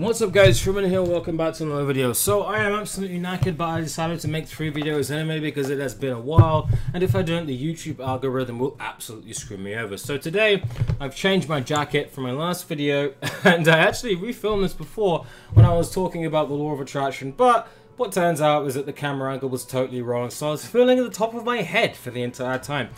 What's up guys, Truman here, welcome back to another video. So I am absolutely knackered, but I decided to make 3 videos anyway because it has been a while, and if I don't, the YouTube algorithm will absolutely screw me over. So today I've changed my jacket from my last video and I actually refilmed this before when I was talking about the law of attraction, but what turns out is that the camera angle was totally wrong, so I was feeling at the top of my head for the entire time.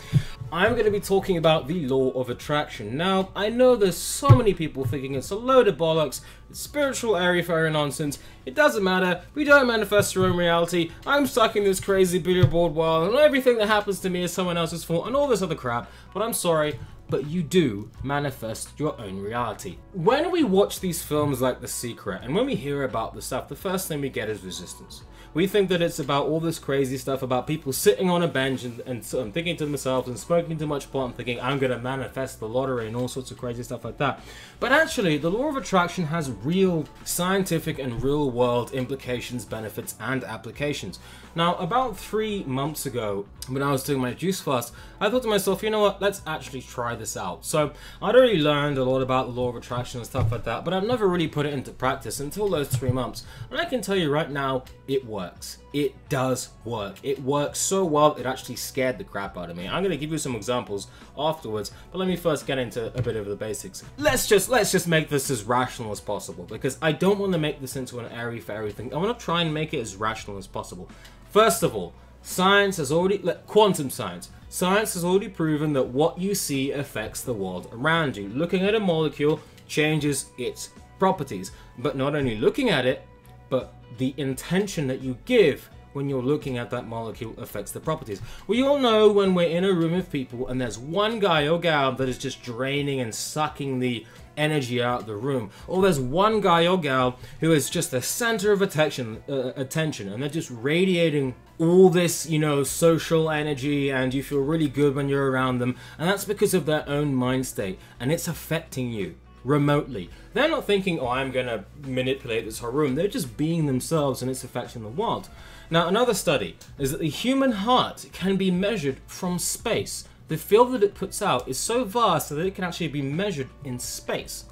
I'm going to be talking about the law of attraction. Now, I know there's so many people thinking it's a load of bollocks, it's spiritual airy-fairy nonsense, it doesn't matter, we don't manifest our own reality, I'm stuck in this crazy billboard world, and everything that happens to me is someone else's fault, and all this other crap, but I'm sorry, but you do manifest your own reality. When we watch these films like The Secret, and when we hear about the stuff, the first thing we get is resistance. We think that it's about all this crazy stuff about people sitting on a bench and thinking to themselves and smoking too much pot and thinking, I'm going to manifest the lottery and all sorts of crazy stuff like that. But actually, the law of attraction has real scientific and real world implications, benefits, and applications. Now, about 3 months ago, when I was doing my juice fast, I thought to myself, you know what, let's actually try this out. So I'd already learned a lot about the law of attraction and stuff like that, but I've never really put it into practice until those 3 months. And I can tell you right now, it works. It does work. It works so well, it actually scared the crap out of me. I'm going to give you some examples afterwards, but let me first get into a bit of the basics. Let's just make this as rational as possible, because I don't want to make this into an airy-fairy thing. I want to try and make it as rational as possible. First of all, science has already, quantum science. Science has already proven that what you see affects the world around you. Looking at a molecule changes its properties, but not only looking at it, but the intention that you give when you're looking at that molecule affects the properties. We all know when we're in a room of people and there's one guy or gal that is just draining and sucking the energy out of the room, or there's one guy or gal who is just the center of attention and they're just radiating all this, you know, social energy, and you feel really good when you're around them, and that's because of their own mind state, and it's affecting you remotely. They're not thinking, oh, I'm gonna manipulate this whole room. They're just being themselves, and it's affecting the world. Now, another study is that the human heart can be measured from space. The field that it puts out is so vast that it can actually be measured in space.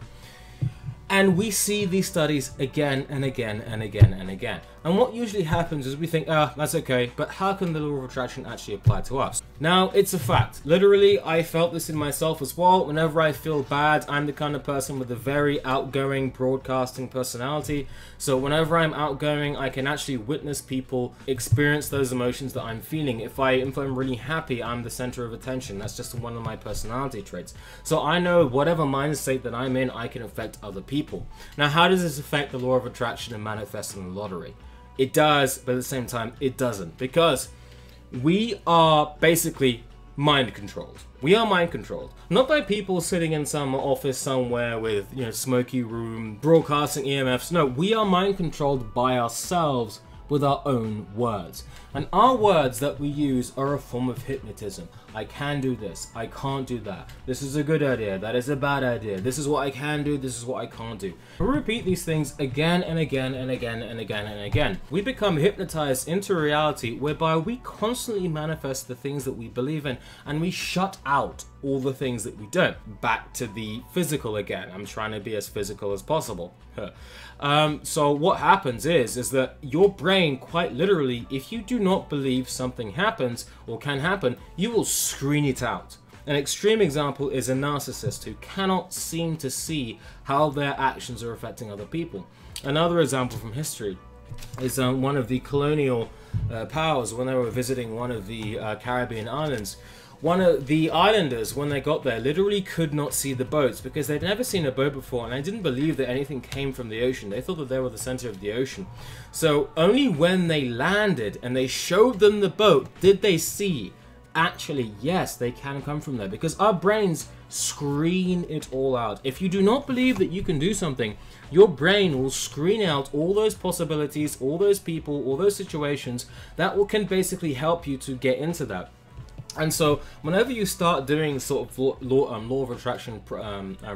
And we see these studies again and again and again and again. And what usually happens is we think, that's okay, but how can the law of attraction actually apply to us? Now, it's a fact. Literally, I felt this in myself as well. Whenever I feel bad, I'm the kind of person with a very outgoing broadcasting personality. So whenever I'm outgoing, I can actually witness people experience those emotions that I'm feeling. If I'm really happy, I'm the center of attention. That's just one of my personality traits. So I know whatever mind state that I'm in, I can affect other people. Now, how does this affect the law of attraction and manifesting the lottery? It does, but at the same time, it doesn't, because we are basically mind controlled. We are mind controlled, not by people sitting in some office somewhere with, you know, smoky room, broadcasting EMFs. No, we are mind controlled by ourselves with our own words. And our words that we use are a form of hypnotism. I can do this, I can't do that. This is a good idea, that is a bad idea. This is what I can do, this is what I can't do. We repeat these things again and again and again and again and again. We become hypnotized into a reality whereby we constantly manifest the things that we believe in, and we shut out all the things that we don't. Back to the physical again. I'm trying to be as physical as possible. So what happens is that your brain, quite literally, if you do not believe something happens or can happen, you will screen it out. An extreme example is a narcissist who cannot seem to see how their actions are affecting other people. Another example from history is one of the colonial powers, when they were visiting one of the Caribbean islands. One of the islanders, when they got there, literally could not see the boats because they'd never seen a boat before, and they didn't believe that anything came from the ocean. They thought that they were the center of the ocean. So only when they landed and they showed them the boat did they see, actually, yes, they can come from there, because our brains screen it all out. If you do not believe that you can do something, your brain will screen out all those possibilities, all those people, all those situations that can basically help you to get into that. And so, whenever you start doing sort of law of attraction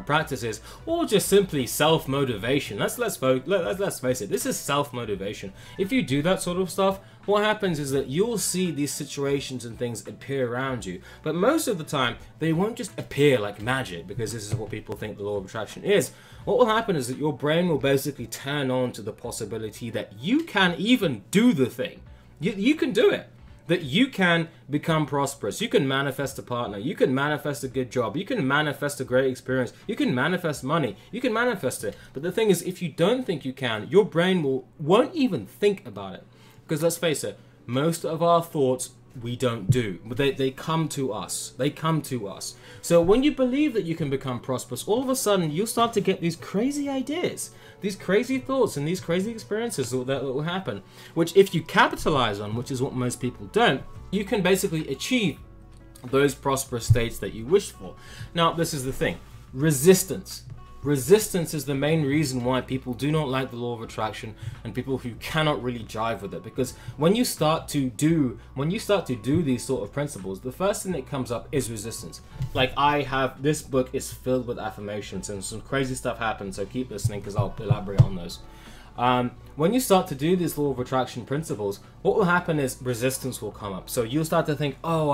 practices, or just simply self motivation, let's face it, this is self motivation. If you do that sort of stuff, what happens is that you'll see these situations and things appear around you. But most of the time, they won't just appear like magic, because this is what people think the law of attraction is. What will happen is that your brain will basically turn on to the possibility that you can even do the thing. You can do it. That you can become prosperous, you can manifest a partner, you can manifest a good job, you can manifest a great experience, you can manifest money, you can manifest it. But the thing is, if you don't think you can, your brain won't even think about it. Because let's face it, most of our thoughts we don't do. They come to us. They come to us. So when you believe that you can become prosperous, all of a sudden you'll start to get these crazy ideas, these crazy thoughts and these crazy experiences that will happen, which if you capitalize on, which is what most people don't, you can basically achieve those prosperous states that you wish for. Now, this is the thing. Resistance. Resistance is the main reason why people do not like the law of attraction, and people who cannot really jive with it. Because when you start to do these sort of principles, the first thing that comes up is resistance. Like, this book is filled with affirmations, and some crazy stuff happens, so keep listening because I'll elaborate on those. When you start to do these law of attraction principles, what will happen is resistance will come up. So you'll start to think, oh,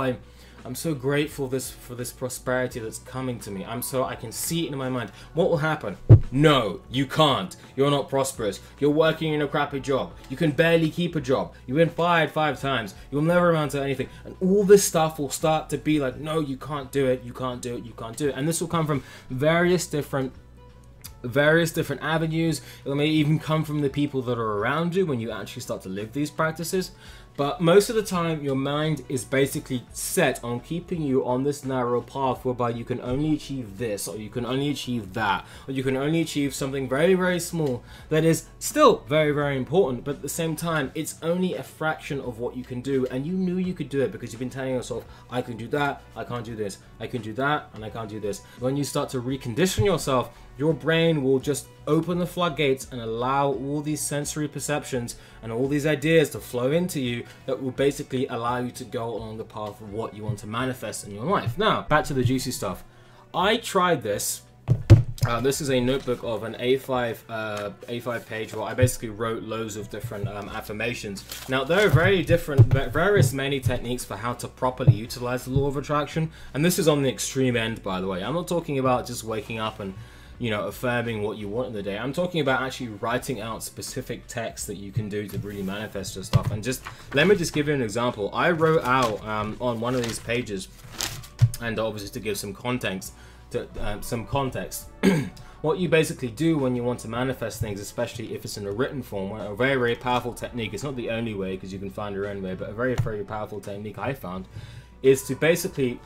I'm so grateful for this prosperity that's coming to me. I can see it in my mind. What will happen? No, you can't. You're not prosperous. You're working in a crappy job. You can barely keep a job. You've been fired 5 times. You'll never amount to anything. And all this stuff will start to be like, no, you can't do it. You can't do it. You can't do it. And this will come from various different avenues. It may even come from the people that are around you when you actually start to live these practices. But most of the time, your mind is basically set on keeping you on this narrow path whereby you can only achieve this, or you can only achieve that, or you can only achieve something very, very small that is still very, very important, but at the same time, it's only a fraction of what you can do, and you knew you could do it because you've been telling yourself, I can do that, I can't do this, I can do that, and I can't do this. When you start to recondition yourself, your brain will just open the floodgates and allow all these sensory perceptions and all these ideas to flow into you that will basically allow you to go along the path of what you want to manifest in your life. Now, back to the juicy stuff. I tried this. This is a notebook of an A5 page where I basically wrote loads of different affirmations. Now, there are various many techniques for how to properly utilize the law of attraction, and this is on the extreme end, by the way. I'm not talking about just waking up and affirming what you want in the day. I'm talking about actually writing out specific text that you can do to really manifest your stuff. And let me just give you an example. I wrote out on one of these pages, and obviously to give some context, what you basically do when you want to manifest things, especially if it's in a written form, a very, very powerful technique. It's not the only way, because you can find your own way, but a very, very powerful technique I found is to basically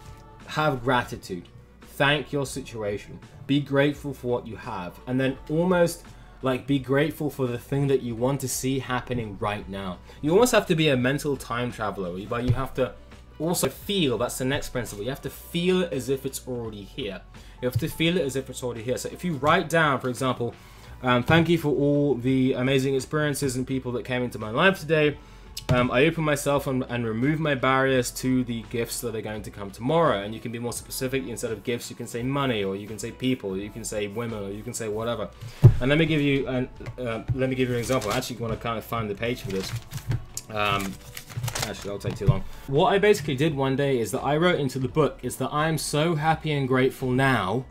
have gratitude. Thank your situation. Be grateful for what you have. And then almost like be grateful for the thing that you want to see happening right now. You almost have to be a mental time traveler, but you have to also feel. That's the next principle. You have to feel it as if it's already here. You have to feel it as if it's already here. So if you write down, for example, thank you for all the amazing experiences and people that came into my life today. I open myself and remove my barriers to the gifts that are going to come tomorrow. And you can be more specific. Instead of gifts, you can say money, or you can say people, or you can say women, or you can say whatever. And let me give you an example. I actually want to kind of find the page for this. Actually, that'll take too long. What I basically did one day is that I wrote into the book is that I am so happy and grateful now,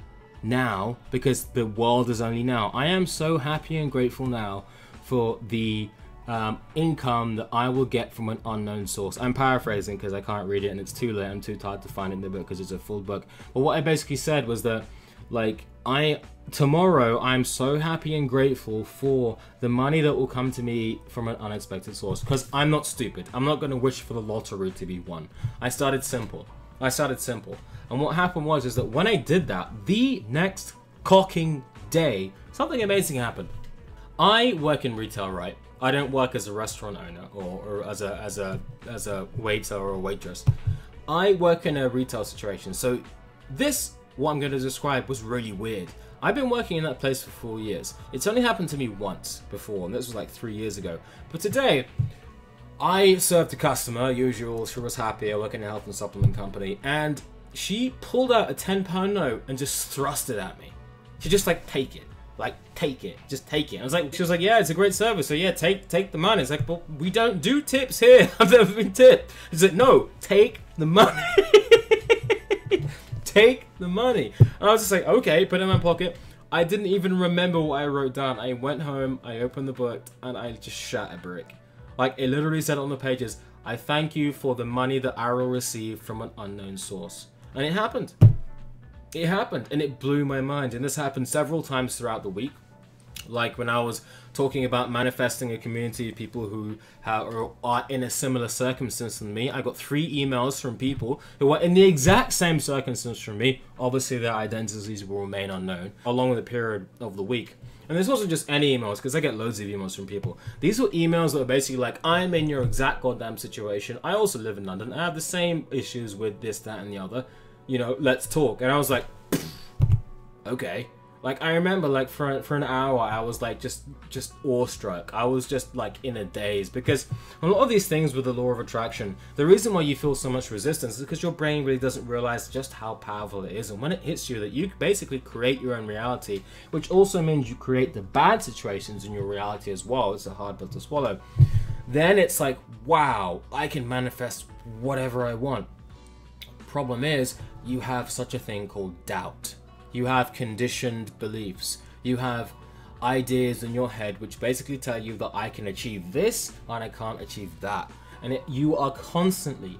because the world is only now. I am so happy and grateful now for the income that I will get from an unknown source. I'm paraphrasing because I can't read it and it's too late. I'm too tired to find it in the book because it's a full book. But what I basically said was that, like, tomorrow I'm so happy and grateful for the money that will come to me from an unexpected source, because I'm not stupid. I'm not going to wish for the lottery to be won. I started simple. And what happened was that when I did that, the next clocking day, something amazing happened. I work in retail, right? I don't work as a restaurant owner or as a waiter or a waitress. I work in a retail situation. So what I'm going to describe was really weird. I've been working in that place for 4 years. It's only happened to me once before, and this was like 3 years ago. But today, I served a customer, usual, she was happy, I work in a health and supplement company, and she pulled out a £10 note and just thrust it at me. She just like, take it. Like, take it. Just take it. I was like, she was like, yeah, it's a great service, so yeah, take the money. It's like, but we don't do tips here. I've never been tipped. She's like, no, take the money. Take the money. And I was just like, okay, put it in my pocket. I didn't even remember what I wrote down. I went home, I opened the book, and I just shat a brick. Like, it literally said on the pages, I thank you for the money that I will receive from an unknown source. And it happened. It happened, and it blew my mind. And this happened several times throughout the week. Like when I was talking about manifesting a community of people who are in a similar circumstance than me, I got 3 emails from people who were in the exact same circumstance from me. Obviously, their identities will remain unknown along with the period of the week. And this wasn't just any emails, because I get loads of emails from people. These were emails that were basically like, I'm in your exact goddamn situation. I also live in London. I have the same issues with this, that, and the other. You know, let's talk. And I was like, okay. Like, I remember, like, for an hour, I was, like, just awestruck. I was just, like, in a daze. Because a lot of these things with the law of attraction, the reason why you feel so much resistance is because your brain really doesn't realize just how powerful it is. And when it hits you, that you basically create your own reality, which also means you create the bad situations in your reality as well. It's a hard pill to swallow. Then it's like, wow, I can manifest whatever I want. Problem is, you have such a thing called doubt. You have conditioned beliefs. You have ideas in your head which basically tell you that I can achieve this and I can't achieve that. And you are constantly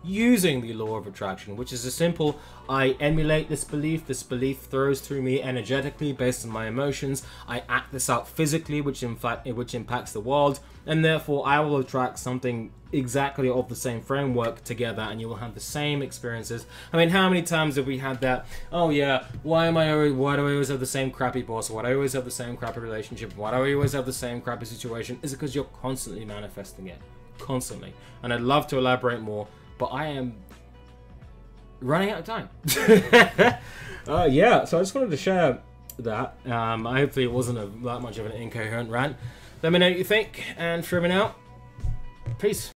using the law of attraction, which is a simple, I emulate this belief throws through me energetically based on my emotions, I act this out physically, which impacts the world, and therefore I will attract something exactly of the same framework together, and you will have the same experiences. I mean, how many times have we had that, oh yeah, why do I always have the same crappy boss, why do I always have the same crappy relationship, why do I always have the same crappy situation? Is it because you're constantly manifesting it? Constantly. And I'd love to elaborate more, but I am running out of time. Yeah, so I just wanted to share that. Hopefully it wasn't that much of an incoherent rant. Let me know what you think, and for me out, peace.